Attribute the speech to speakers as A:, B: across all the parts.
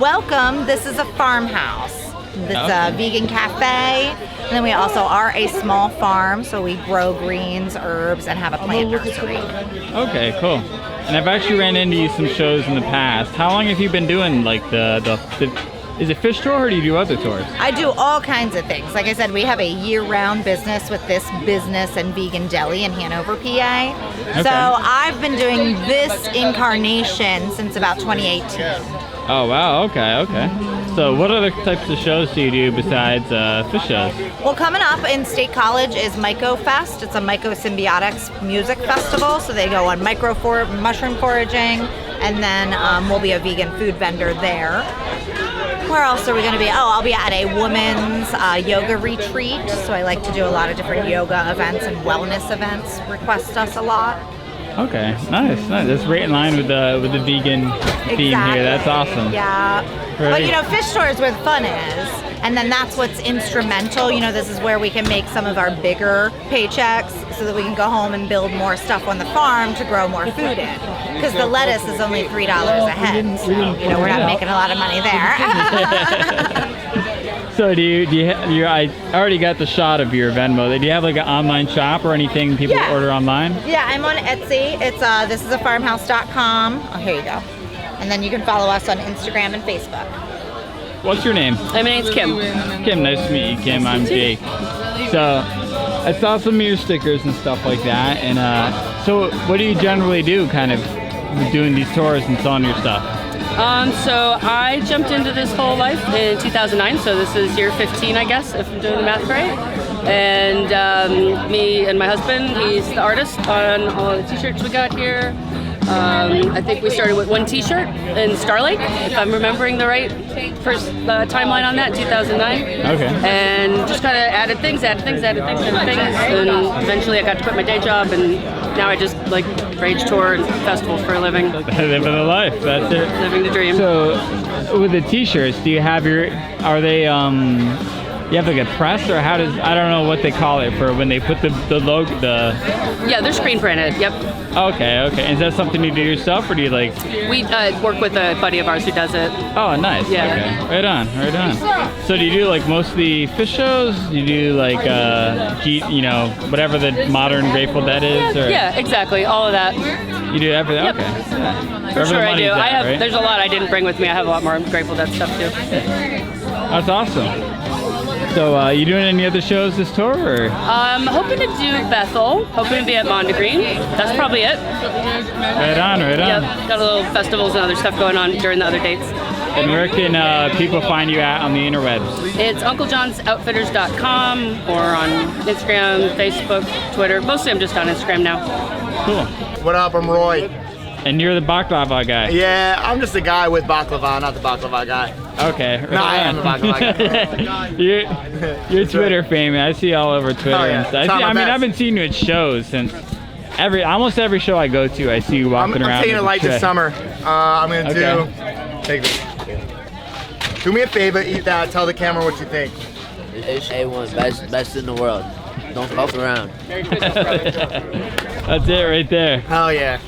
A: welcome, this is a farmhouse. It's a vegan cafe, and then we also are a small farm, so we grow greens, herbs, and have a plant nursery.
B: Okay, cool. And I've actually ran into you some shows in the past. How long have you been doing like is it Phish tour or do you do other tours?
A: I do all kinds of things. Like I said, we have a year-round business with this business and vegan deli in Hanover, PA. Okay. So I've been doing this incarnation since about 2018.
B: Oh wow, okay. So what other types of shows do you do besides Phish shows?
A: Well, coming up in State College is Myco Fest. It's a mycosymbiotics music festival. So they go on mushroom foraging, and then we'll be a vegan food vendor there. Where else are we going to be? Oh, I'll be at a women's yoga retreat. So I like to do a lot of different yoga events and wellness events. Request us a lot.
B: Okay, nice. That's right in line with the vegan theme here. That's awesome.
A: Yeah.
B: Right.
A: But you know, Phish tour is where the fun is, and then that's what's instrumental. You know, this is where we can make some of our bigger paychecks, so that we can go home and build more stuff on the farm to grow more food in. Because the lettuce is only $3 a head, so you know we're not making a lot of money there.
B: So do you I already got the shot of your Venmo. Do you have like an online shop or anything people order online?
A: Yeah, I'm on Etsy. It's thisisafarmhouse.com. Oh, here you go. And then you can follow us on Instagram and Facebook.
B: What's your name?
C: My name's Kim.
B: Kim, nice to meet you, Kim. I'm Jake. So I saw some of your stickers and stuff like that. And so what do you generally do kind of doing these tours and selling your stuff?
C: So I jumped into this whole life in 2009, so this is year 15, I guess, if I'm doing the math right. And me and my husband, he's the artist on all the t-shirts we got here. I think we started with one t-shirt in Star Lake, if I'm remembering the right first timeline on that, 2009.
B: Okay.
C: And just kind of added things, and eventually I got to quit my day job, and now I just like rage tour and festivals for a living.
B: Living the life, that's it.
C: Living the dream.
B: So with the t-shirts, do you have are they you have like a press, or how does, I don't know what they call it for when they put the logo,
C: Yeah, they're screen printed, yep.
B: Okay. Is that something you do yourself, or do you like?
C: We work with a buddy of ours who does it.
B: Oh, nice.
C: Yeah.
B: Okay. Right on. So do you do like most of the Phish shows? Do you do like, whatever the modern Grateful Dead is? Or?
C: Yeah, exactly. All of that.
B: You do everything?
C: Yep.
B: Okay. Yeah.
C: For sure I do.
B: Right?
C: There's a lot I didn't bring with me. I have a lot more Grateful Dead stuff too.
B: That's awesome. So, you doing any other shows this tour? Or?
C: Hoping to do Bethel. Hoping to be at Mondegreen. That's probably it.
B: Right on.
C: Yep. Got a little festivals and other stuff going on during the other dates.
B: And where can people find you at on the interwebs?
C: It's UncleJohnsOutfitters.com or on Instagram, Facebook, Twitter. Mostly I'm just on Instagram now.
B: Cool.
D: What up? I'm Roy.
B: And you're the Baklava guy.
D: Yeah, I'm just a guy with Baklava, not the Baklava guy.
B: Okay.
D: No, I am the Baklava guy.
B: You're Twitter famous. I see you all over Twitter.
D: Oh, yeah.
B: I've been seeing you at shows since almost every show I go to. I see you walking around.
D: I'm taking it light this summer. I'm gonna take this. Do me a favor, eat that. Tell the camera what you think.
E: It's A1, best in the world. Don't fuck around.
B: That's it right there.
D: Hell yeah.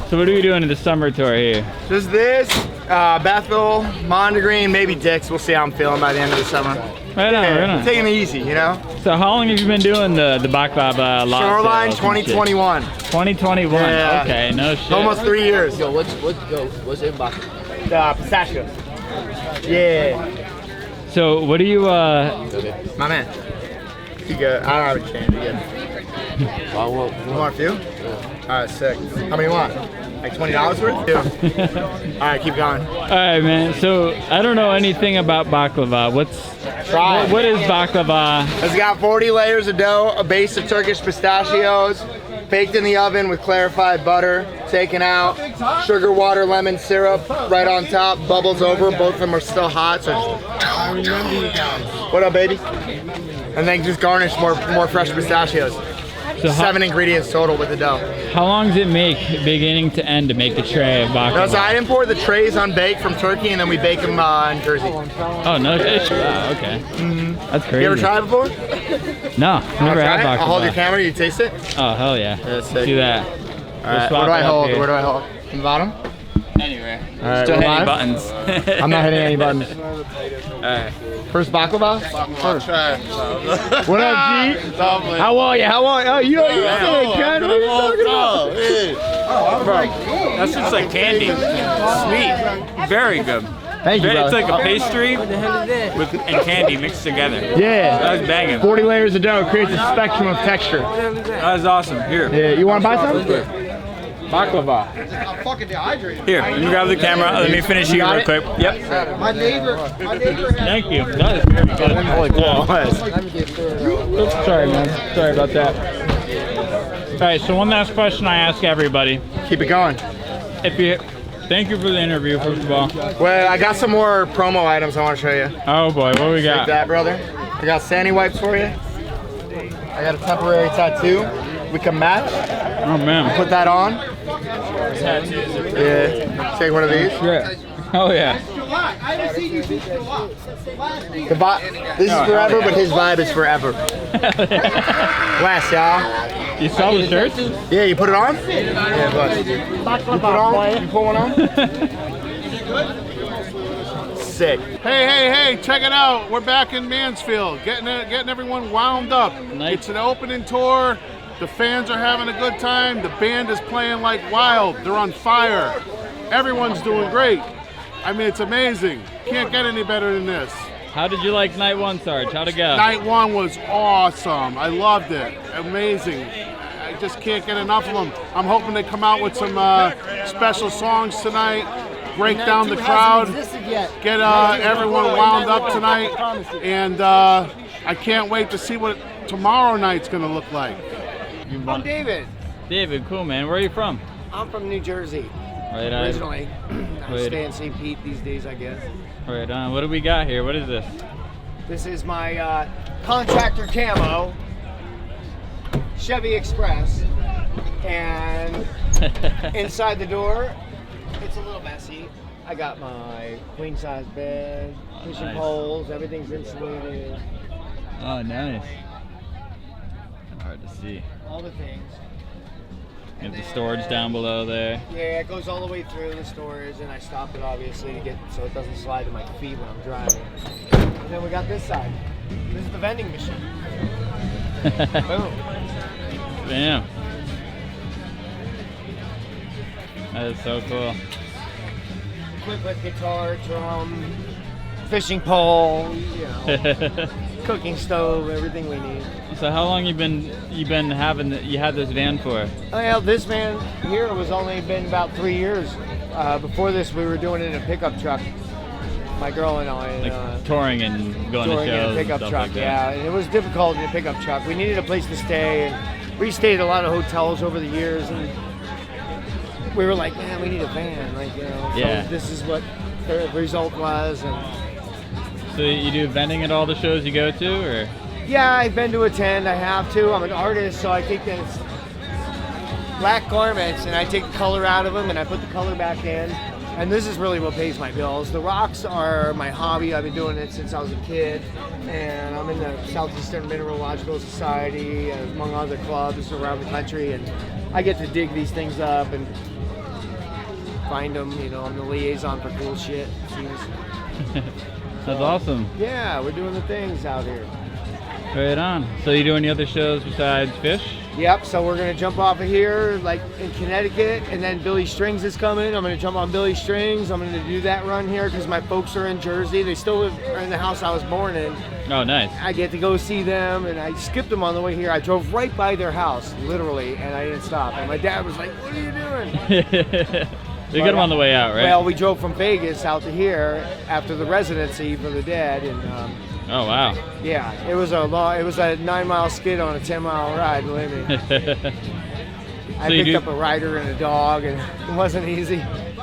B: So what are we doing in the summer tour here?
D: Just this, Bethel, Mondegreen, maybe Dick's. We'll see how I'm feeling by the end of the summer.
B: Right on.
D: Taking it easy, you know?
B: So how long have you been doing the Baklava lot?
D: Shoreline 2021.
B: 2021,
D: yeah.
B: Okay, no shit.
D: Almost 3 years.
E: Yo, what's in Baklava?
D: Pistachio. Yeah.
B: So what do you,
D: My man. You good? I don't have a change. You good?
E: I want
D: You want a few? Yeah. Alright, sick. How many you want? Like $20 worth? Yeah. Alright, keep going.
B: Alright, man. So I don't know anything about baklava. What is baklava?
D: It's got 40 layers of dough, a base of Turkish pistachios, baked in the oven with clarified butter, taken out, sugar, water, lemon syrup right on top, bubbles over. Both of them are still hot, so what up, baby? And then just garnish more fresh pistachios. So 7 ingredients total with the dough.
B: How long does it make, beginning to end, to make a tray of baklava?
D: No, so I import the trays unbaked from Turkey, and then we bake them in Jersey.
B: Oh, no shit. Wow, okay. Mm-hmm. That's crazy.
D: You ever tried it before?
B: No, never had baklava.
D: I'll hold your camera. You taste it?
B: Oh, hell yeah.
D: That's
B: Let's do that.
D: All right, where do I hold? Where do I hold? In the bottom?
B: Anyway,
D: All right,
B: still
D: we're
B: hitting
D: live?
B: buttons.
D: I'm not hitting any buttons.
B: All right.
D: First baklava? First. What up, G?
F: Lovely.
D: How are you? How are you? Oh, you ain't Ken. What are you talking about?
B: That's just like candy. Sweet. Very good.
D: Thank you,
B: It's
D: brother.
B: like a pastry and candy mixed together.
D: Yeah.
B: That was banging.
D: 40 layers of dough creates a spectrum of texture.
B: That was awesome. Here.
D: Yeah, you want to buy some?
B: Baklava. Here, let me grab the camera. Let me finish you real quick. Yep.
D: My neighbor.
B: Thank you. That is very good.
D: Holy cow.
B: Oops, sorry, man. Sorry about that. All right, so one last question I ask everybody.
D: Keep it going.
B: Thank you for the interview, first of all.
D: Well, I got some more promo items I want to show you.
B: Oh boy, what do we
D: Like
B: got?
D: that, brother. I got SINY wipes for you. I got a temporary tattoo. We can match.
B: Oh man.
D: Put that on. Yeah. Take one of these.
B: Yeah. Oh yeah.
D: This is forever, but his vibe is forever. Last, y'all.
B: You saw the shirts?
D: Yeah, you put it on? Yeah, bud. You put it on? You put one on? Sick.
F: Hey, check it out. We're back in Mansfield, getting everyone wound up.
B: Nice.
F: It's an opening tour. The fans are having a good time. The band is playing like wild. They're on fire. Everyone's doing great. I mean, it's amazing. Can't get any better than this.
B: How did you like night one, Sarge? How'd it go?
F: Night one was awesome. I loved it. Amazing. I just can't get enough of them. I'm hoping they come out with some special songs tonight, break down the crowd, get everyone wound up tonight, and I can't wait to see what tomorrow night's going to look like.
G: I'm David.
B: David, cool man. Where are you from?
G: I'm from New Jersey,
B: Right on.
G: originally. I
B: Right.
G: stay in St. Pete these days, I guess.
B: Right on. What do we got here? What is this?
G: This is my contractor camo, Chevy Express, and inside the door, it's a little messy. I got my queen size bed, fishing
B: Nice.
G: poles, everything's insulated,
B: Oh, nice. Hard to see.
G: all the things.
B: You have the storage down below there.
G: Yeah, it goes all the way through the storage, and I stop it obviously to get so it doesn't slide to my feet when I'm driving. And then we got this side. This is the vending machine. Boom.
B: Damn. That is so cool.
G: Equipment, guitar, drum, fishing pole, you know, cooking stove, everything we need.
B: So how long you been having you had this van for?
G: Well, this van here was only been about 3 years. Before this, we were doing it in a pickup truck. My girl and I.
B: Like touring and going to
G: touring in
B: shows
G: a pickup
B: and stuff
G: truck,
B: like that.
G: yeah. And it was difficult in a pickup truck. We needed a place to stay, and we stayed at a lot of hotels over the years, and we were like, man, we need a van, like, you know. So
B: Yeah.
G: this is what the result was, and
B: So you do vending at all the shows you go to, or?
G: yeah, I've been to attend. I have to. I'm an artist, so I take this black garments and I take the color out of them and I put the color back in. And this is really what pays my bills. The rocks are my hobby. I've been doing it since I was a kid. And I'm in the Southeastern Mineralogical Society, among other clubs around the country. And I get to dig these things up and find them. You know, I'm the liaison for cool shit. it seems.
B: That's awesome.
G: Yeah, we're doing the things out here.
B: Right on. So you do any other shows besides Phish?
G: Yep, so we're gonna jump off of here, like in Connecticut, and then Billy Strings is coming. I'm gonna jump on Billy Strings. I'm gonna do that run here because my folks are in Jersey. They still live in the house I was born in.
B: Oh, nice.
G: I get to go see them, and I skipped them on the way here. I drove right by their house, literally, and I didn't stop. And my dad was like, "What are you doing?"
B: You got them on the way out, right?
G: Well, we drove from Vegas out to here after the residency for the dead, and
B: oh, wow.
G: yeah, it was a 9-mile skid on a 10-mile ride, believe me. I
B: So you
G: picked
B: do-
G: up a rider and a dog, and it wasn't easy.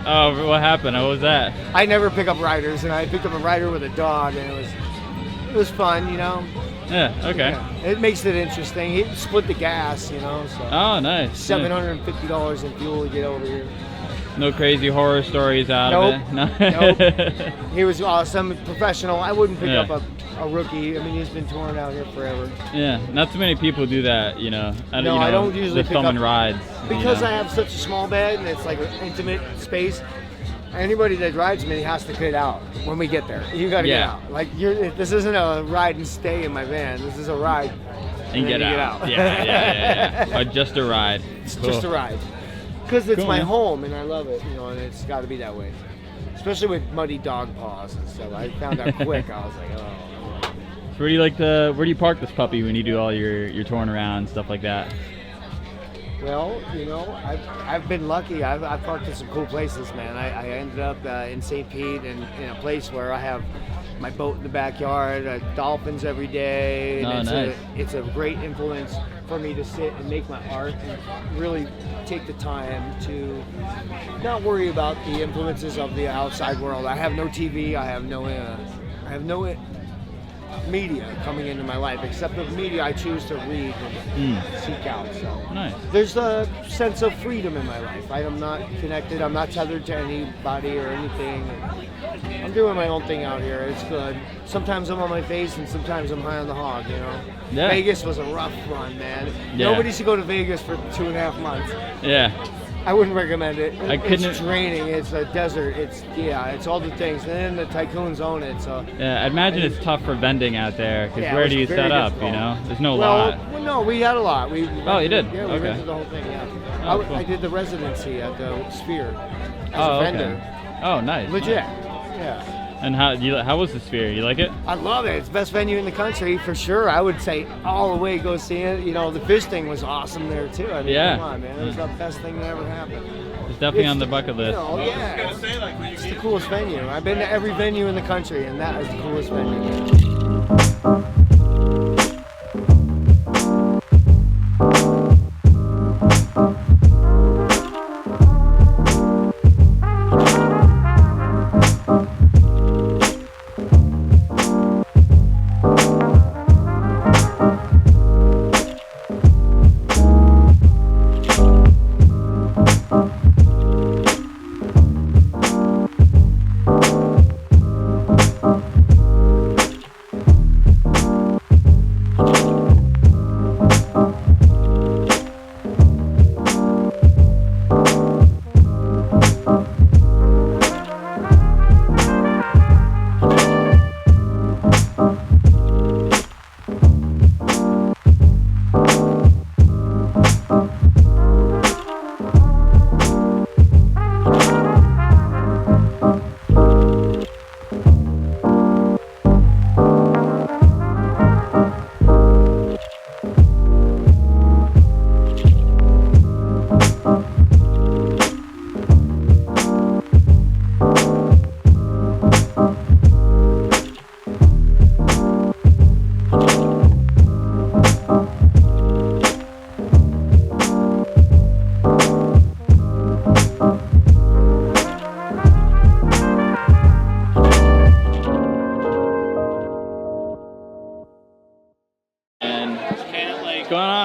B: Oh, what happened? What was that?
G: I never pick up riders, and I picked up a rider with a dog, and it was fun, you know.
B: Yeah, okay.
G: Yeah, it makes it interesting. He split the gas, you know. So
B: Oh, nice.
G: $750 in fuel to get over here.
B: No crazy horror stories out
G: Nope.
B: of it? No.
G: Nope. He was awesome, professional. I wouldn't pick
B: Yeah.
G: up a rookie. I mean, he's been touring out here forever.
B: Yeah, not too many people do that, you know.
G: No, I don't usually
B: the
G: pick
B: filming
G: up-
B: rides.
G: Because I have such a small bed and it's like an intimate space, anybody that rides me has to get out when we get there. You got to get out. Like this isn't a ride and stay in my van. This is a ride
B: and get out. Yeah. Or just a ride.
G: It's just a ride. Because it's my home and I love it, and it's got to be that way. Especially with muddy dog paws and stuff. I found out quick. I was like, oh.
B: So where do you park this puppy when you do all your touring around and stuff like that?
G: Well, I've been lucky. I've parked in some cool places, man. I ended up in St. Pete in a place where I have my boat in the backyard, dolphins every day. And it's a great influence for me to sit and make my art and really take the time to not worry about the influences of the outside world. I have no TV. I have no media coming into my life, except the media I choose to read and seek out. So there's a sense of freedom in my life. I am not connected. I'm not tethered to anybody or anything. I'm doing my own thing out here. It's good. Sometimes I'm on my face and sometimes I'm high on the hog,
B: Yeah.
G: Vegas was a rough run, man. Yeah. Nobody should go to Vegas for 2.5 months.
B: Yeah.
G: I wouldn't recommend it.
B: It's
G: draining. It's a desert. It's all the things. And then the tycoons own it. So
B: yeah, I imagine it's tough for vending out there because where do you set up? There's no lot.
G: Well, no, we had a lot.
B: You did?
G: Yeah, we rented the whole thing. Yeah.
B: Oh, cool.
G: I did the residency at the Sphere as a vendor.
B: Oh, nice.
G: Legit.
B: Nice.
G: Yeah.
B: And how was the Sphere? You like it?
G: I love it. It's the best venue in the country for sure. I would say all the way go see it. The Phish thing was awesome there too. I mean, come on, man. It was the best thing that ever happened.
B: It's definitely on the bucket list.
G: It's the coolest venue. I've been to every venue in the country, and that is the coolest venue.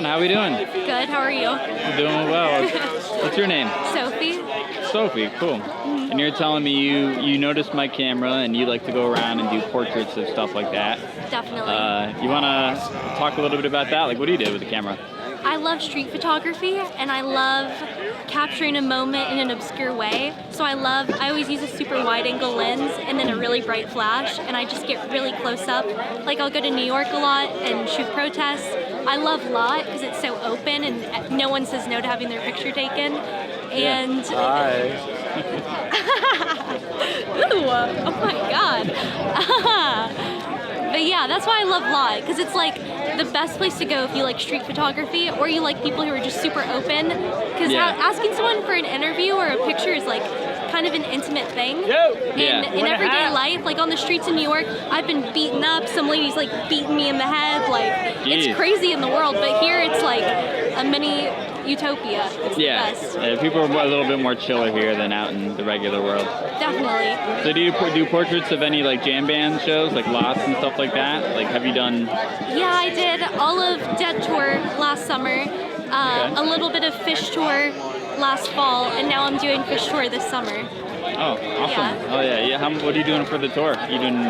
B: How we doing?
H: Good, how are you?
B: I'm doing well. What's your name?
H: Sophie.
B: Sophie, cool. And you're telling me you noticed my camera and you like to go around and do portraits of stuff like that.
H: Definitely.
B: You want to talk a little bit about that? Like, what do you do with the camera?
H: I love street photography and I love capturing a moment in an obscure way. So I always use a super wide angle lens and then a really bright flash, and I just get really close up. Like I'll go to New York a lot and shoot protests. I love lot because it's so open and no one says no to having their picture taken. And
G: Hi.
H: Ooh, oh my God. But yeah, that's why I love lot, because it's like the best place to go if you like street photography or you like people who are just super open. Because asking someone for an interview or a picture is like kind of an intimate thing. In everyday life, like on the streets in New York, I've been beaten up. Some ladies like beating me in the head. Like it's crazy in the world, but here it's like a mini utopia. It's the best.
B: People are a little bit more chiller here than out in the regular world.
H: Definitely.
B: So do you do portraits of any like jam band shows, like Lots and stuff like that? Like, have you done?
H: Yeah, I did all of Dead Tour last summer, a little bit of Phish Tour last fall, and now I'm doing Phish Tour this summer.
B: Oh, awesome.
H: Yeah.
B: Oh yeah. What are you doing for the tour? You doing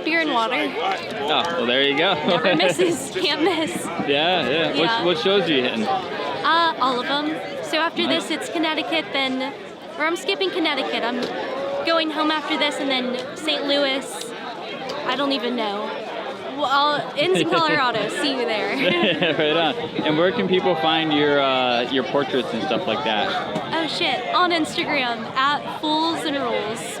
H: beer and water?
B: Oh, well there you go.
H: Never misses. Can't miss.
B: Yeah. What shows are you hitting?
H: All of them. So after this, it's Connecticut, or I'm skipping Connecticut. I'm going home after this, and then St. Louis. I don't even know. Well, in Colorado. See you there.
B: Right on. And where can people find your portraits and stuff like that?
H: Oh shit! On Instagram @Fools and Rules.